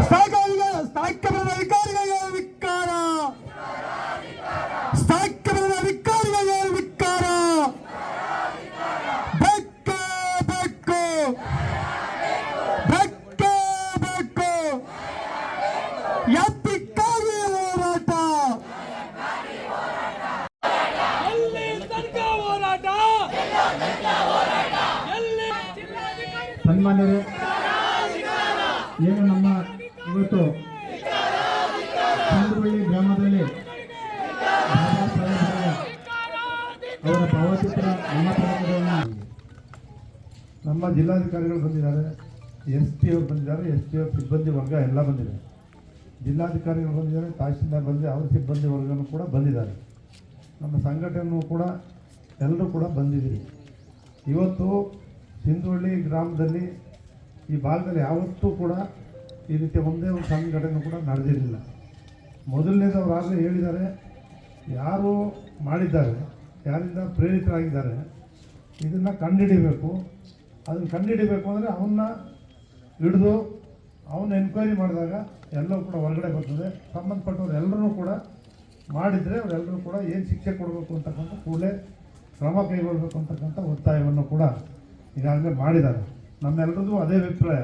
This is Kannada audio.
ಸ್ಥಾಯಿಕ ಅಧಿಕಾರಿಗಳಿಗೆ ವಿಕಾರ, ಸ್ಥಾಯಿಕ ಅಧಿಕಾರಿಗಳಿಗೆ ವಿಕಾರ. ಬೇಕು ಬೇಕು ಬೇಕು ಬೇಕು ಎತ್ತಿಕ್ಕಾಗಿ ಹೋರಾಟ. ಸನ್ಮಾನ್ಯರೇ, ಏನು ನಮ್ಮ ಇವತ್ತು ಚಂದ್ರವಳ್ಳಿ ಗ್ರಾಮದಲ್ಲಿ ಬಾಬಾ ಸಾಹೇಬ್ ಅವರ ಭಾವಚಿತ್ರ ನಾಮಫಲಕಗಳನ್ನು ನಮ್ಮ ಜಿಲ್ಲಾಧಿಕಾರಿಗಳು ಬಂದಿದ್ದಾರೆ, SP ಅವರು ಬಂದಿದ್ದಾರೆ, SP ಅವ್ರ ಸಿಬ್ಬಂದಿ ವರ್ಗ ಎಲ್ಲ ಬಂದಿದೆ, ಜಿಲ್ಲಾಧಿಕಾರಿಗಳು ಬಂದಿದ್ದಾರೆ, ತಹಶೀಲ್ದಾರ್ ಬಂದಿದೆ, ಅವ್ರ ಸಿಬ್ಬಂದಿ ವರ್ಗನೂ ಕೂಡ ಬಂದಿದ್ದಾರೆ, ನಮ್ಮ ಸಂಘಟನೆಯೂ ಕೂಡ ಎಲ್ಲರೂ ಕೂಡ ಬಂದಿದ್ದೀರಿ. ಇವತ್ತು ಸಿಂಧುವಳ್ಳಿ ಗ್ರಾಮದಲ್ಲಿ ಈ ಭಾಗದಲ್ಲಿ ಯಾವತ್ತೂ ಕೂಡ ಈ ರೀತಿಯ ಒಂದೇ ಒಂದು ಸಂಘಟನೆ ಕೂಡ ನಡೆದಿರಲಿಲ್ಲ. ಮೊದಲನೇದು ಅವರಾಗಲೇ ಹೇಳಿದ್ದಾರೆ, ಯಾರು ಮಾಡಿದ್ದಾರೆ, ಯಾರಿಂದ ಪ್ರೇರಿತರಾಗಿದ್ದಾರೆ, ಇದನ್ನು ಕಂಡುಹಿಡಿಬೇಕು. ಅದನ್ನು ಕಂಡುಹಿಡಿಬೇಕು ಅಂದರೆ ಅವನ್ನ ಹಿಡಿದು ಅವನ್ನ ಎನ್ಕ್ವೈರಿ ಮಾಡಿದಾಗ ಎಲ್ಲವೂ ಕೂಡ ಹೊರಗಡೆ ಬರ್ತದೆ. ಸಂಬಂಧಪಟ್ಟವ್ರು ಎಲ್ಲರೂ ಕೂಡ ಮಾಡಿದರೆ ಅವರೆಲ್ಲರೂ ಕೂಡ ಏನು ಶಿಕ್ಷೆ ಕೊಡಬೇಕು ಅಂತಕ್ಕಂಥ ಕೂಡಲೇ ಕ್ರಮ ಕೈಗೊಳ್ಳಬೇಕು ಅಂತಕ್ಕಂಥ ಒತ್ತಾಯವನ್ನು ಕೂಡ ಈಗಾಗಲೇ ಮಾಡಿದ್ದಾರೆ. ನಮ್ಮೆಲ್ಲರದ್ದು ಅದೇ ಅಭಿಪ್ರಾಯ.